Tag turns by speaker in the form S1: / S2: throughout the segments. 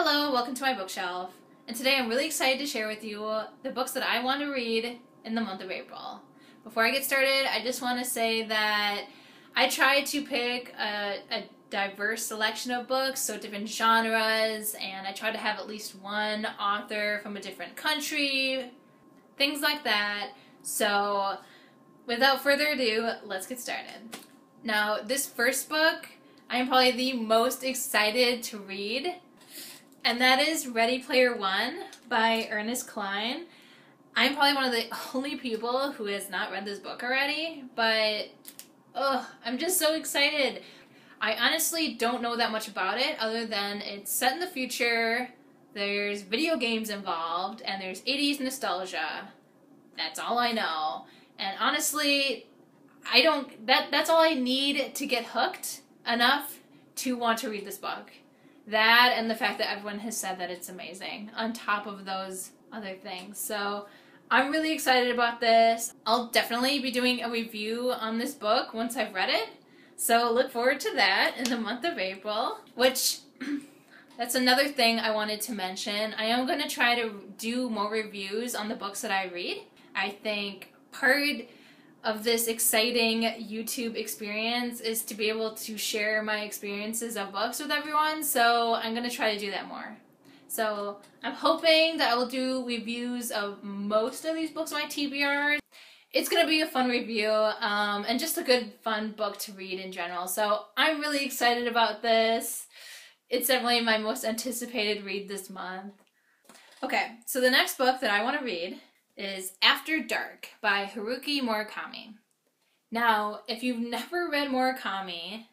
S1: Hello, welcome to my bookshelf. And today I'm really excited to share with you the books that I want to read in the month of April. Before I get started, I just want to say that I try to pick a diverse selection of books, so different genres, and I try to have at least one author from a different country, things like that. So without further ado, let's get started. Now, this first book I am probably the most excited to read, and that is Ready Player One by Ernest Cline. I'm probably one of the only people who has not read this book already, but I'm just so excited. I honestly don't know that much about it other than it's set in the future, there's video games involved, and there's 80s nostalgia. That's all I know. And honestly, that's all I need to get hooked enough to want to read this book. That and the fact that everyone has said that it's amazing on top of those other things. So I'm really excited about this. I'll definitely be doing a review on this book once I've read it. So look forward to that in the month of April, which that's another thing I wanted to mention. I am going to try to do more reviews on the books that I read. I think part of this exciting YouTube experience is to be able to share my experiences of books with everyone, so I'm going to try to do that more. So I'm hoping that I will do reviews of most of these books on my TBR. It's going to be a fun review and just a good fun book to read in general, so I'm really excited about this. It's definitely my most anticipated read this month. Okay, so the next book that I want to read is After Dark by Haruki Murakami. Now, if you've never read Murakami,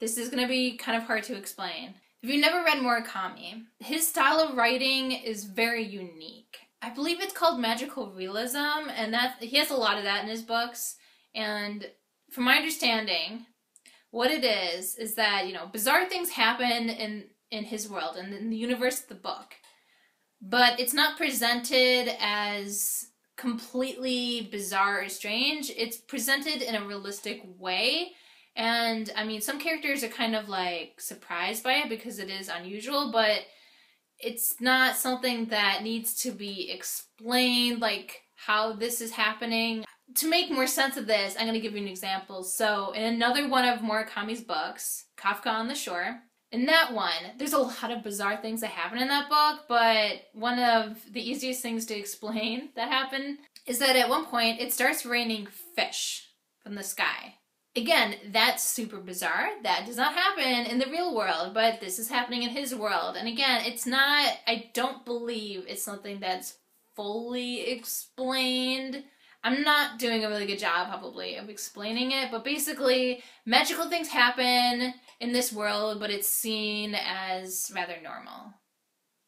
S1: this is going to be kind of hard to explain. If you've never read Murakami, his style of writing is very unique. I believe it's called magical realism, and that he has a lot of that in his books. And from my understanding, what it is that, bizarre things happen in his world and in the universe of the book. But it's not presented as completely bizarre or strange. It's presented in a realistic way. And, I mean, some characters are kind of, surprised by it because it is unusual, but it's not something that needs to be explained, like how this is happening. To make more sense of this, I'm going to give you an example. So, in another one of Murakami's books, Kafka on the Shore, in that one, there's a lot of bizarre things that happen in that book, but one of the easiest things to explain that happen is that at one point it starts raining fish from the sky. Again, that's super bizarre. That does not happen in the real world, but this is happening in his world. And again, I don't believe it's something that's fully explained. I'm not doing a really good job, probably, of explaining it, but basically, magical things happen in this world, but it's seen as rather normal.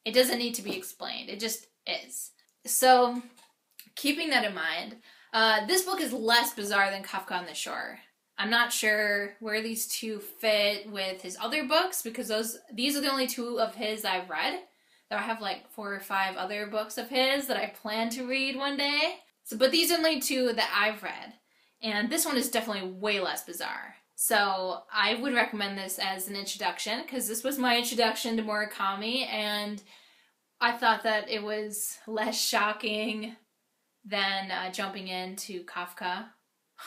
S1: It doesn't need to be explained. It just is. So, keeping that in mind, this book is less bizarre than Kafka on the Shore. I'm not sure where these two fit with his other books, because these are the only two of his I've read. Though I have 4 or 5 other books of his that I plan to read one day. But these are only 2 that I've read. And this one is definitely way less bizarre. So I would recommend this as an introduction, because this was my introduction to Murakami, and I thought that it was less shocking than jumping into Kafka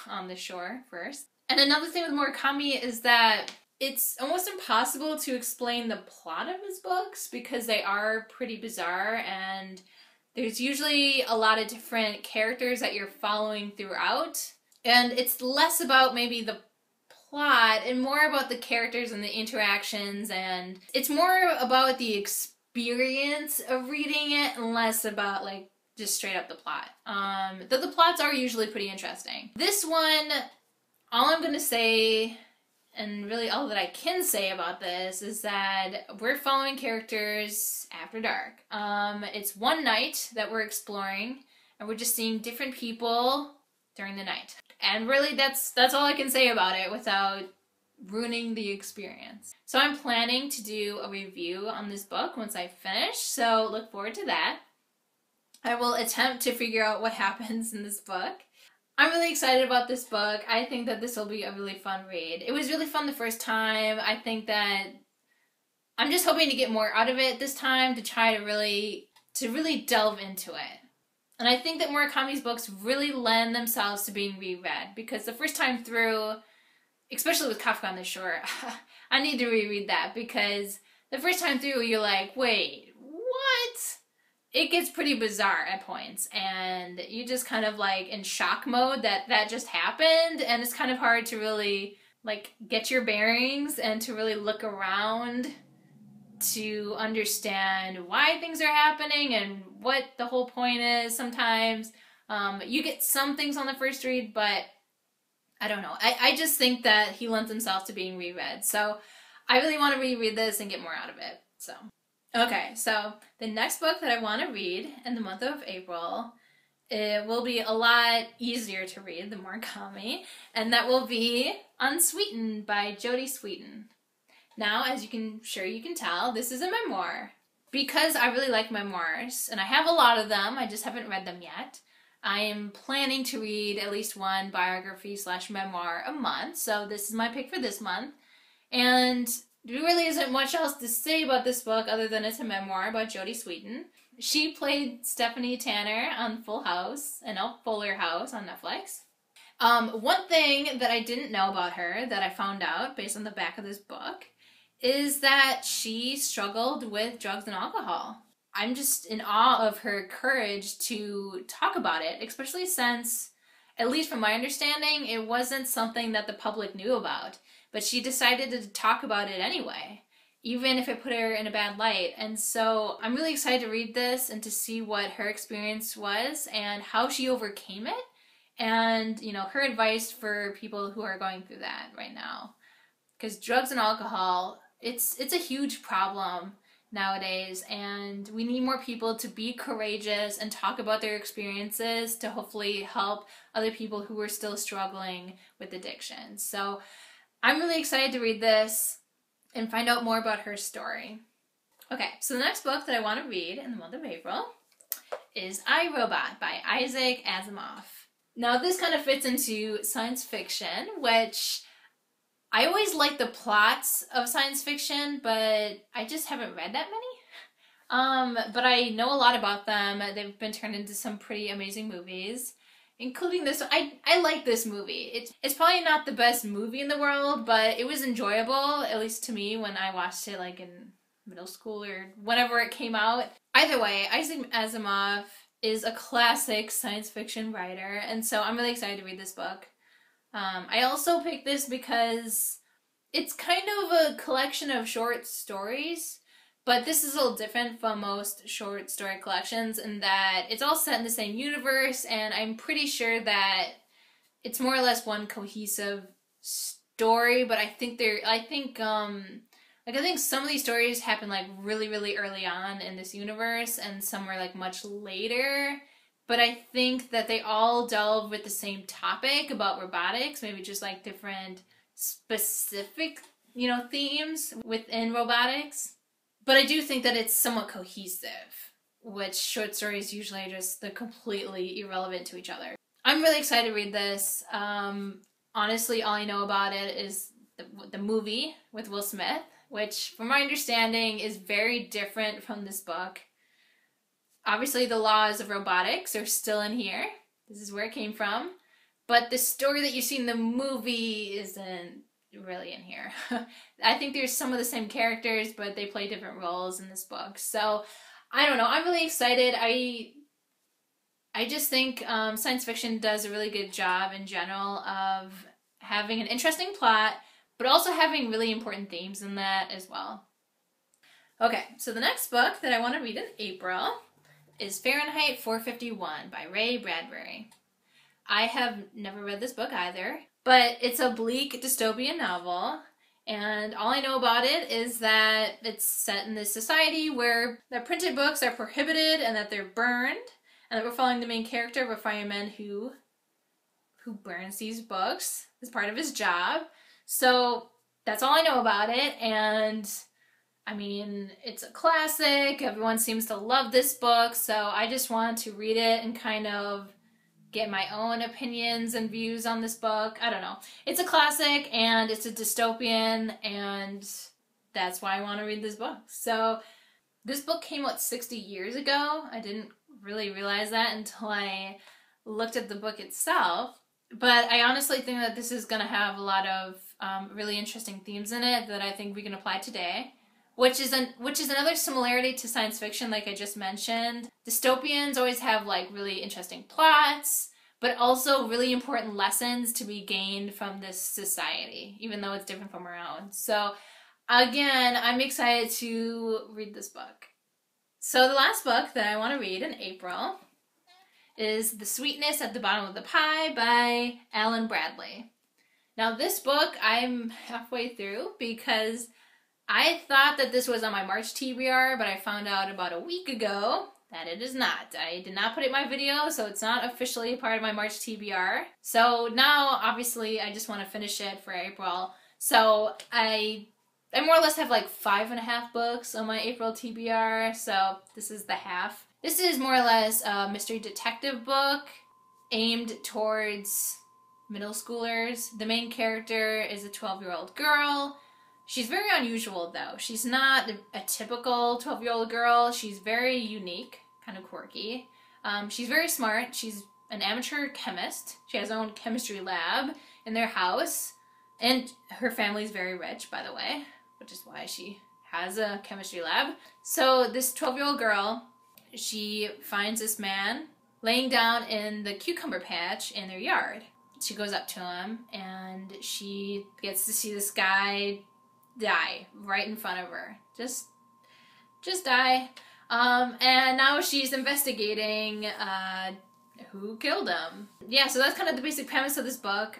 S1: on the Shore first. And another thing with Murakami is that it's almost impossible to explain the plot of his books because they are pretty bizarre, and there's usually a lot of different characters that you're following throughout. And it's less about maybe the plot and more about the characters and the interactions, and it's more about the experience of reading it and less about just straight up the plot. Though the plots are usually pretty interesting. This one, all I'm gonna say, and really all that I can say about this, is that we're following characters after dark. It's one night that we're exploring, and we're just seeing different people during the night. And really, that's all I can say about it without ruining the experience. So I'm planning to do a review on this book once I finish, so look forward to that. I will attempt to figure out what happens in this book. I'm really excited about this book. I think that this will be a really fun read. It was really fun the first time. I think that I'm just hoping to get more out of it this time to try to really delve into it. And I think that Murakami's books really lend themselves to being reread, because the first time through, especially with Kafka on the Shore, I need to reread that, because the first time through you're like, wait, what? It gets pretty bizarre at points, and you just kind of like in shock mode that just happened, and it's kind of hard to really like get your bearings and to really look around to understand why things are happening and what the whole point is sometimes. You get some things on the first read, but I don't know. I just think that he lends himself to being reread. So I really want to reread this and get more out of it. So, okay, so the next book that I want to read in the month of April, it will be a lot easier to read than Murakami, and that will be Unsweetened by Jodie Sweetin. Now, as you can tell, this is a memoir. Because I really like memoirs, and I have a lot of them, I just haven't read them yet. I am planning to read at least one biography/memoir a month, so this is my pick for this month. And there really isn't much else to say about this book other than it's a memoir about Jodie Sweetin. She played Stephanie Tanner on Full House, and Fuller House on Netflix. One thing that I didn't know about her that I found out based on the back of this book is that she struggled with drugs and alcohol. I'm just in awe of her courage to talk about it, especially since, at least from my understanding, it wasn't something that the public knew about. But she decided to talk about it anyway, even if it put her in a bad light. And so I'm really excited to read this and to see what her experience was and how she overcame it. And, you know, her advice for people who are going through that right now. Because drugs and alcohol, it's a huge problem nowadays, and we need more people to be courageous and talk about their experiences to hopefully help other people who are still struggling with addiction. So I'm really excited to read this and find out more about her story. Okay, so the next book that I want to read in the month of April is iRobot by Isaac Asimov. Now this kind of fits into science fiction, which I always like the plots of science fiction, but I just haven't read that many. But I know a lot about them. They've been turned into some pretty amazing movies, including this. I like this movie. It's probably not the best movie in the world, but it was enjoyable, at least to me, when I watched it like in middle school or whenever it came out. Either way, Isaac Asimov is a classic science fiction writer, and so I'm really excited to read this book. I also picked this because it's kind of a collection of short stories, but this is a little different from most short story collections in that it's all set in the same universe, and I'm pretty sure that it's more or less one cohesive story, but I think some of these stories happen like really, really early on in this universe, and some are like much later. But I think that they all delve with the same topic about robotics, maybe just like different specific, themes within robotics. But I do think that it's somewhat cohesive, which short stories usually are just they're completely irrelevant to each other. I'm really excited to read this. Honestly, all I know about it is the movie with Will Smith, which from my understanding is very different from this book. Obviously, the laws of robotics are still in here. This is where it came from. But the story that you see in the movie isn't really in here. I think there's some of the same characters, but they play different roles in this book. So, I don't know. I'm really excited. I just think science fiction does a really good job in general of having an interesting plot, but also having really important themes in that as well. Okay, so the next book that I want to read in April is Fahrenheit 451 by Ray Bradbury. I have never read this book either, but it's a bleak dystopian novel, and all I know about it is that it's set in this society where the printed books are prohibited and that they're burned, and that we're following the main character of a fireman who burns these books as part of his job. So that's all I know about it, and I mean, it's a classic. Everyone seems to love this book, so I just want to read it and kind of get my own opinions and views on this book. I don't know. It's a classic, and it's a dystopian, and that's why I want to read this book. So this book came out 60 years ago. I didn't really realize that until I looked at the book itself. But I honestly think that this is going to have a lot of really interesting themes in it that I think we can apply today. Which is another similarity to science fiction, like I just mentioned. Dystopians always have like really interesting plots, but also really important lessons to be gained from this society, even though it's different from our own. So again, I'm excited to read this book. So the last book that I want to read in April is The Sweetness at the Bottom of the Pie by Alan Bradley. Now this book I'm halfway through because I thought that this was on my March TBR, but I found out about a week ago that it is not. I did not put it in my video, so it's not officially part of my March TBR. So now, obviously, I just want to finish it for April. So I more or less have like 5.5 books on my April TBR, so this is the half. This is more or less a mystery detective book aimed towards middle schoolers. The main character is a 12-year-old girl. She's very unusual, though. She's not a typical 12-year-old girl. She's very unique, kind of quirky. She's very smart. She's an amateur chemist. She has her own chemistry lab in their house. And her family's very rich, by the way, which is why she has a chemistry lab. So this 12-year-old girl, she finds this man laying down in the cucumber patch in their yard. She goes up to him, and she gets to see this guy die right in front of her. Just die. And now she's investigating who killed him. Yeah, so that's kind of the basic premise of this book.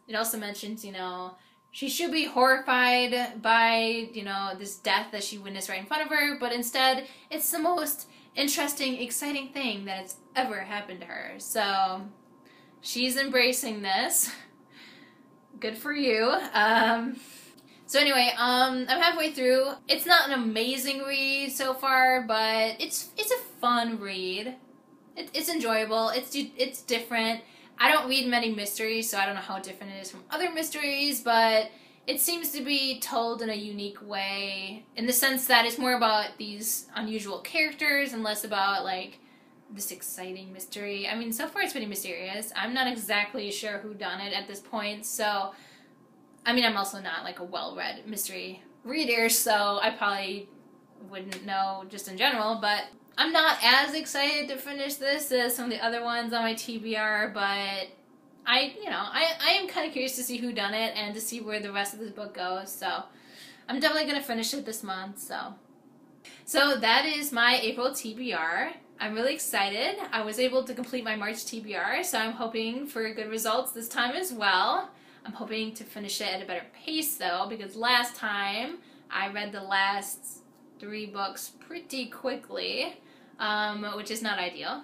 S1: It also mentions, you know, she should be horrified by, you know, this death that she witnessed right in front of her, but instead it's the most interesting, exciting thing that has ever happened to her. So she's embracing this. Good for you. So anyway, I'm halfway through. It's not an amazing read so far, but it's a fun read. It's enjoyable. It's different. I don't read many mysteries, so I don't know how different it is from other mysteries, but it seems to be told in a unique way, in the sense that it's more about these unusual characters and less about, like, this exciting mystery. I mean, so far it's pretty mysterious. I'm not exactly sure who done it at this point, so I mean, I'm also not like a well-read mystery reader, so I probably wouldn't know just in general, but I'm not as excited to finish this as some of the other ones on my TBR, but I am kind of curious to see who done it and to see where the rest of this book goes, so I'm definitely going to finish it this month, So that is my April TBR. I'm really excited. I was able to complete my March TBR, so I'm hoping for good results this time as well. I'm hoping to finish it at a better pace, though, because last time I read the last 3 books pretty quickly, which is not ideal.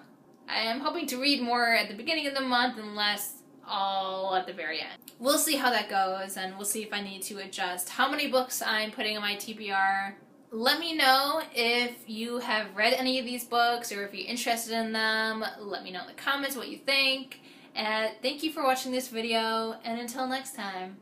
S1: I am hoping to read more at the beginning of the month and less all at the very end. We'll see how that goes, and we'll see if I need to adjust how many books I'm putting on my TBR. Let me know if you have read any of these books or if you're interested in them. Let me know in the comments what you think. And thank you for watching this video, and until next time.